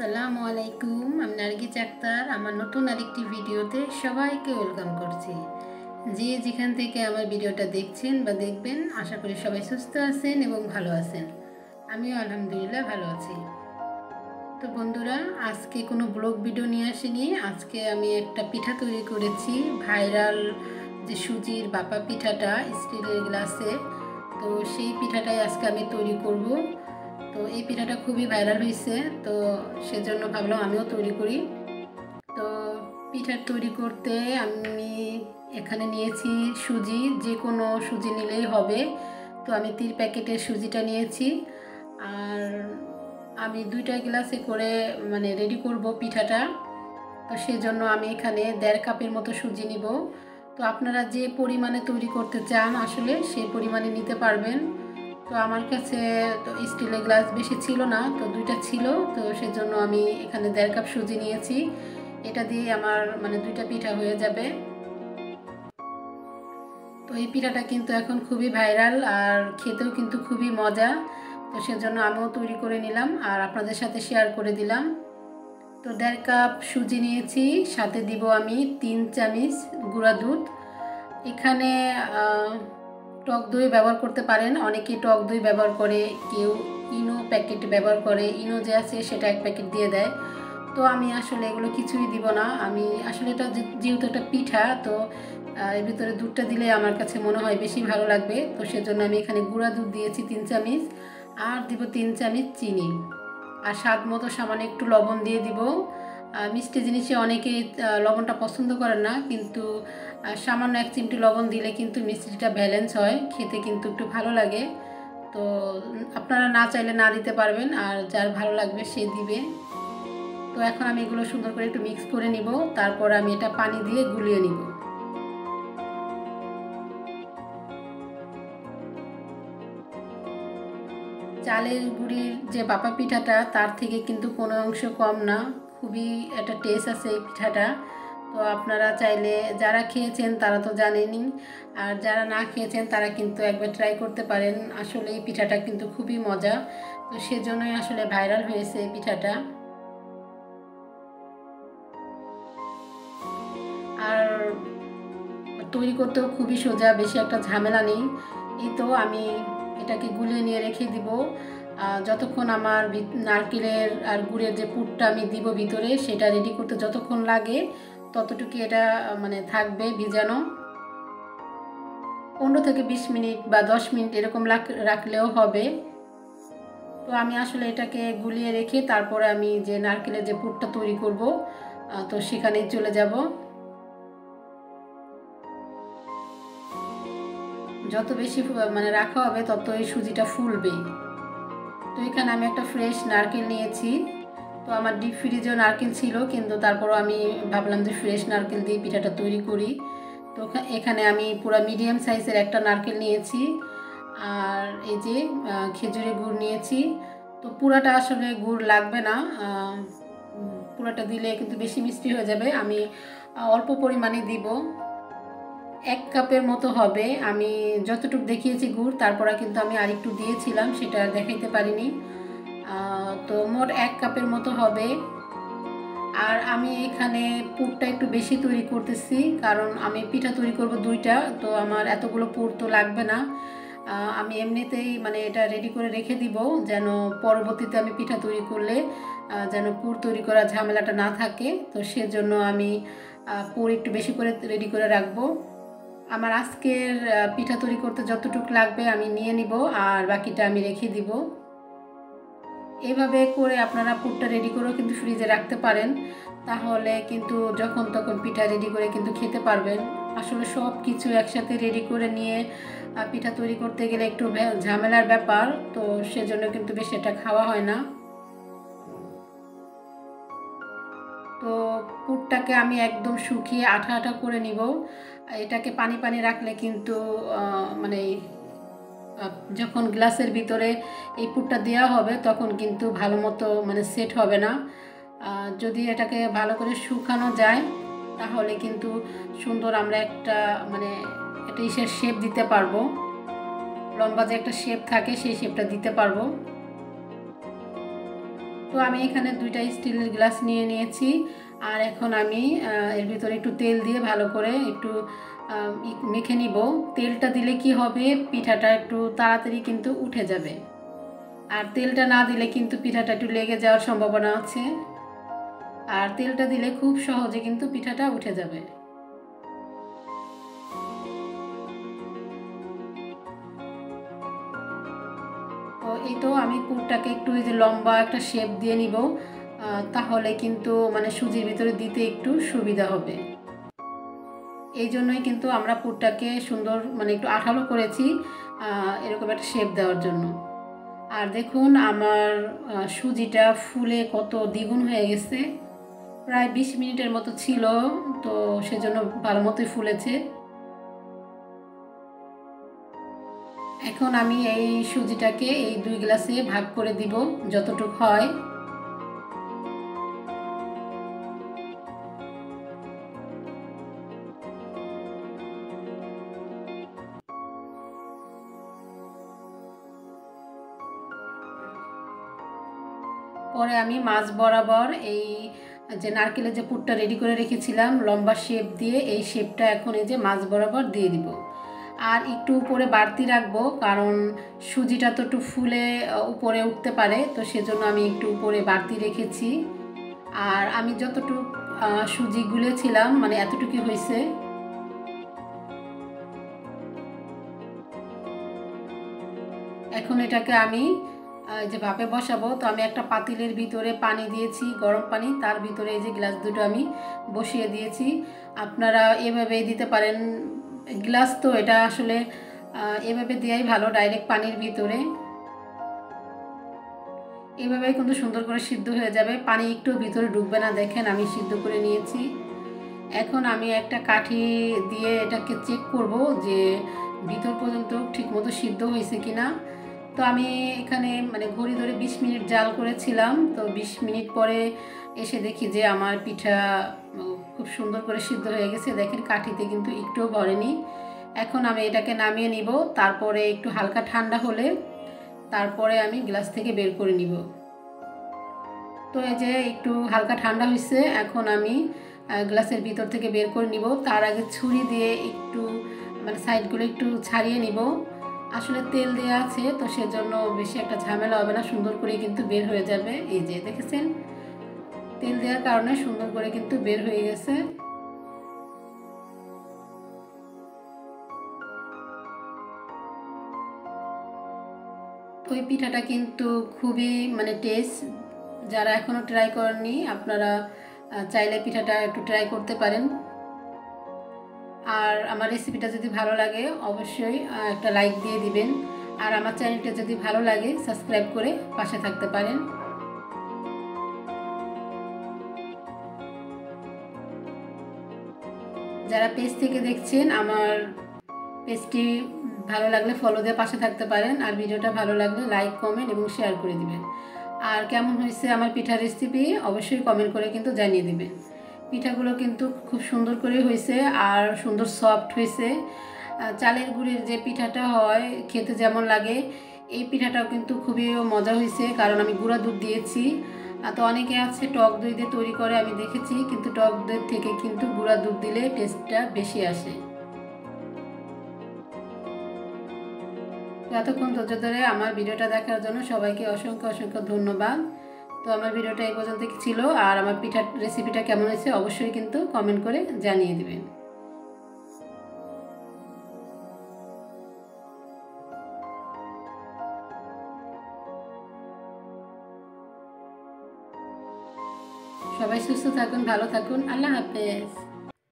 আসসালামু আলাইকুম, আমি নার্গিস আক্তার। আমার নতুন আরেকটি ভিডিওতে সবাইকে ওয়েলকাম করছি। যে যেখান থেকে আমার ভিডিওটা দেখছেন বা দেখবেন, আশা করি সবাই সুস্থ আছেন এবং ভালো আছেন। আমিও আলহামদুলিল্লাহ ভালো আছি। তো বন্ধুরা, আজকে কোনো ব্লগ ভিডিও নিয়ে আসিনি। আজকে আমি একটা পিঠা তৈরি করেছি, ভাইরাল যে সুজির ভাপা পিঠাটা স্টিলের গ্লাসে। তো সেই পিঠাটাই আজকে আমি তৈরি করব। তো এই পিঠাটা খুবই ভাইরাল হয়েছে, তো সেজন্য ভাবলাম আমিও তৈরি করি। তো পিঠা তৈরি করতে আমি এখানে নিয়েছি সুজি, যে কোনো সুজি নিলেই হবে। তো আমি 3 প্যাকেটের সুজিটা নিয়েছি, আর আমি 2টা গ্লাসে করে রেডি করব পিঠাটা। তো সেজন্য আমি এখানে 1.5 কাপের মতো সুজি নিব। তো আপনারা যে পরিমাণে তৈরি করতে চান আসলে সেই পরিমাণে নিতে পারবেন। তো আমার কাছে তো স্টিলের গ্লাস বেশি ছিল না, তো 2টা ছিল, তো সেজন্য আমি এখানে 1.5 কাপ সুজি নিয়েছি। এটা দিয়ে আমার 2টা পিঠা হয়ে যাবে। তো এই পিঠাটা কিন্তু এখন খুবই ভাইরাল, আর খেতেও কিন্তু খুবই মজা। তো সেজন্য আমিও তৈরি করে নিলাম আর আপনাদের সাথে শেয়ার করে দিলাম। তো 1.5 কাপ সুজি নিয়েছি, সাথে দিব আমি 3 চামচ গুঁড়া দুধ। এখানে টক দই ব্যবহার করতে পারেন, অনেকেই টক দই ব্যবহার করে, কেউ ইনো প্যাকেট ব্যবহার করে, ইনো যে আছে সেটা 1 প্যাকেট দিয়ে দেয়। তো আমি আসলে এগুলো কিছুই দিব না। আমি আসলে এটা যেহেতু একটা পিঠা, তো এর ভিতরে দুধটা দিলে আমার কাছে মনে হয় বেশি ভালো লাগবে। তো সেজন্য আমি এখানে গুঁড়া দুধ দিয়েছি 3 চামচ, আর দিব 3 চামচ চিনি, আর স্বাদ মতো সামান্য একটু লবণ দিয়ে দিব। মিষ্টি জিনিসে অনেকেই লবণটা পছন্দ করেন না, কিন্তু সামান্য 1 চিমটি লবণ দিলে কিন্তু মিষ্টিটা ব্যালেন্স হয়, খেতে কিন্তু একটু ভালো লাগে। তো আপনারা না চাইলে না দিতে পারবেন, আর যার ভালো লাগবে সে দিবে। তো এখন আমি এগুলো সুন্দর করে একটু মিক্স করে নিব, তারপর আমি এটা পানি দিয়ে গুলিয়ে নিব। চালের গুঁড়ির যে ভাপা পিঠাটা তার থেকে কিন্তু কোনো অংশ কম না, খুবই একটা টেস্ট আছে এই পিঠাটা। তো আপনারা চাইলে, যারা খেয়েছেন তারা তো জানেনই, আর যারা না খেয়েছেন তারা কিন্তু একবার ট্রাই করতে পারেন। আসলে এই পিঠাটা কিন্তু খুবই মজা, তো সেজন্যই আসলে ভাইরাল হয়েছে এই পিঠাটা। আর তৈরি করতেও খুবই সোজা, বেশি একটা ঝামেলা নেই। এই তো আমি এটাকে গুলিয়ে নিয়ে রেখে দিব। যতক্ষণ আমার নারকেলের আর গুড়ের যে পুরটা আমি দিব ভিতরে, সেটা রেডি করতে যতক্ষণ লাগে ততটুকু এটা থাকবে ভিজানো। 15 থেকে 20 মিনিট বা 10 মিনিট এরকম রাখলেও হবে। তো আমি আসলে এটাকে গুলিয়ে রেখে তারপরে আমি যে নারকেলের যে পুরটা তৈরি করব, তো সেখানেই চলে যাব। যত বেশি রাখা হবে তত এই সুজিটা ফুলবে। তো এখানে আমি একটা ফ্রেশ নারকেল নিয়েছি। তো আমার ডিপ ফ্রিজেও নারকেল ছিল, কিন্তু তারপরও আমি ভাবলাম যে ফ্রেশ নারকেল দিয়ে পিঠাটা তৈরি করি। তো এখানে আমি পুরো মিডিয়াম সাইজের একটা নারকেল নিয়েছি, আর এই যে খেজুরের গুড় নিয়েছি। তো পুরাটা আসলে গুড় লাগবে না, পুরাটা দিলে কিন্তু বেশি মিষ্টি হয়ে যাবে। আমি অল্প পরিমাণে দিব, 1 কাপের মতো হবে। আমি যতটুকু দেখিয়েছি গুড়, তারপরে কিন্তু আমি আরেকটু দিয়েছিলাম, সেটা দেখাইতে পারিনি। তো মোট 1 কাপের মতো হবে। আর আমি এখানে পুরটা একটু বেশি তৈরি করতেছি, কারণ আমি পিঠা তৈরি করব 2টা, তো আমার এতগুলো পুর তো লাগবে না। আমি এমনিতেই এটা রেডি করে রেখে দিব, যেন পরবর্তীতে আমি পিঠা তৈরি করলে যেন পুর তৈরি করার ঝামেলাটা না থাকে। তো সেজন্য আমি পুর একটু বেশি করে রেডি করে রাখবো। আমার আজকের পিঠা তৈরি করতে যতটুকু লাগবে আমি নিয়ে নিব, আর বাকিটা আমি রেখে দিব। এভাবে করে আপনারা পুরটা রেডি করেও কিন্তু ফ্রিজে রাখতে পারেন, তাহলে কিন্তু যখন তখন পিঠা রেডি করে কিন্তু খেতে পারবেন। আসলে সব কিছু একসাথে রেডি করে নিয়ে পিঠা তৈরি করতে গেলে একটু ঝামেলার ব্যাপার, তো সেজন্য কিন্তু বেশি এটা খাওয়া হয় না। তো পুরটাকে আমি একদম শুকিয়ে আঠা আঠা করে নিব। এটাকে পানি পানি রাখলে কিন্তু যখন গ্লাসের ভিতরে এই পুরটা দেওয়া হবে তখন কিন্তু ভালো মতো সেট হবে না। যদি এটাকে ভালো করে শুকানো যায় তাহলে কিন্তু সুন্দর আমরা একটা একটা ইসের শেপ দিতে পারবো, লম্বা যে একটা শেপ থাকে সেই শেপটা দিতে পারবো। তো আমি এখানে 2টা স্টিলের গ্লাস নিয়ে নিয়েছি। আর এখন আমি এর ভিতরে একটু তেল দিয়ে ভালো করে একটু মেখে নিব। তেলটা দিলে কি হবে, পিঠাটা একটু তাড়াতাড়ি কিন্তু উঠে যাবে। আর তেলটা না দিলে কিন্তু পিঠাটা একটু লেগে যাওয়ার সম্ভাবনা আছে। আর তেলটা দিলে খুব সহজে কিন্তু পিঠাটা উঠে যাবে। তো এই তো আমি পুরটাকে একটু এই যে লম্বা একটা শেপ দিয়ে নিব, তাহলে কিন্তু মানে সুজির ভিতরে দিতে একটু সুবিধা হবে। এই জন্যই কিন্তু আমরা পুরটাকে সুন্দর মানে একটু আঠালো করেছি, এরকম একটা শেপ দেওয়ার জন্য। আর দেখুন আমার সুজিটা ফুলে কত দ্বিগুণ হয়ে গেছে। প্রায় 20 মিনিটের মতো ছিল, তো সেজন্য ভালো মতোই ফুলেছে। এখন আমি এই সুজিটাকে এই 2 গ্লাসে ভাগ করে দিব যতটুকু হয়। পরে আমি মাছ বরাবর এই যে নারকেলের যে পুরটা রেডি করে রেখেছিলাম লম্বা শেপ দিয়ে, এই শেপটা এখন এই যে মাছ বরাবর দিয়ে দিব। আর একটু উপরে বাড়তি রাখবো, কারণ সুজিটা তো একটু ফুলে উপরে উঠতে পারে, তো সেজন্য আমি একটু উপরে বাড়তি রেখেছি। আর আমি যতটুকু সুজি গুলেছিলাম মানে এতটুকুই হয়েছে। এখন এটাকে আমি যে ভাপে বসাবো, তো আমি একটা পাতিলের ভিতরে পানি দিয়েছি, গরম পানি, তার ভিতরে এই যে গ্লাস দুটো আমি বসিয়ে দিয়েছি। আপনারা এভাবেই দিতে পারেন, গ্লাস তো এটা আসলে এভাবে দেওয়াই ভালো, ডাইরেক্ট পানির ভিতরে। এভাবে কিন্তু সুন্দর করে সিদ্ধ হয়ে যাবে, পানি একটু ভিতরে ডুববে না। দেখেন আমি সিদ্ধ করে নিয়েছি। এখন আমি একটা কাঠি দিয়ে এটাকে চেক করব যে ভিতর পর্যন্ত ঠিকমতো সিদ্ধ হয়েছে কিনা। তো আমি এখানে মানে ঘড়ি ধরে 20 মিনিট জাল করেছিলাম, তো 20 মিনিট পরে এসে দেখি যে আমার পিঠা খুব সুন্দর করে সিদ্ধ হয়ে গেছে। দেখেন কাঠিতে কিন্তু একটুও ভরেনি। এখন আমি এটাকে নামিয়ে নিব, তারপরে একটু হালকা ঠান্ডা হলে তারপরে আমি গ্লাস থেকে বের করে নিব। তো এই যে একটু হালকা ঠান্ডা হয়েছে, এখন আমি গ্লাসের ভিতর থেকে বের করে নিব। তার আগে ছুরি দিয়ে একটু মানে সাইডগুলো একটু ছাড়িয়ে নিব। আসলে তেল দেওয়া আছে, তো সেজন্য বেশি একটা ঝামেলা হবে না, সুন্দর করে কিন্তু বের হয়ে যাবে। এই যে দেখেছেন, তেল দেওয়ার কারণে সুন্দর করে কিন্তু বের হয়ে গেছে। ওই পিঠাটা কিন্তু খুবই মানে টেস্ট। যারা এখনও ট্রাই করেননি আপনারা চাইলে পিঠাটা একটু ট্রাই করতে পারেন। আর আমার রেসিপিটা যদি ভালো লাগে অবশ্যই একটা লাইক দিয়ে দিবেন। আর আমার চ্যানেলটা যদি ভালো লাগে সাবস্ক্রাইব করে পাশে থাকতে পারেন। যারা পেজ থেকে দেখছেন আমার পেজটি ভালো লাগলে ফলো দিয়ে পাশে থাকতে পারেন। আর ভিডিওটা ভালো লাগলে লাইক কমেন্ট এবং শেয়ার করে দিবেন। আর কেমন হয়েছে আমার পিঠা রেসিপি অবশ্যই কমেন্ট করে কিন্তু জানিয়ে দিবেন। পিঠাগুলো কিন্তু খুব সুন্দর করে হয়েছে আর সুন্দর সফট হয়েছে। চালের গুঁড়ির যে পিঠাটা হয় খেতে যেমন লাগে, এই পিঠাটাও কিন্তু খুবই মজা হয়েছে, কারণ আমি গুঁড়া দুধ দিয়েছি। তো অনেকে আছে টক দই দিয়ে তৈরি করে, আমি দেখেছি, কিন্তু টক দই থেকে কিন্তু গুঁড়া দুধ দিলে টেস্টটা বেশি আসে। এতক্ষণ ধৈর্য ধরে আমার ভিডিওটা দেখার জন্য সবাইকে অসংখ্য অসংখ্য ধন্যবাদ। তো আমার ভিডিওটা এই পর্যন্ত ছিল। আর আমার পিঠার রেসিপিটা কেমন হয়েছে অবশ্যই কিন্তু কমেন্ট করে জানিয়ে দিবেন। সবাই সুস্থ থাকুন, ভালো থাকুন, আল্লাহ হাফেজ।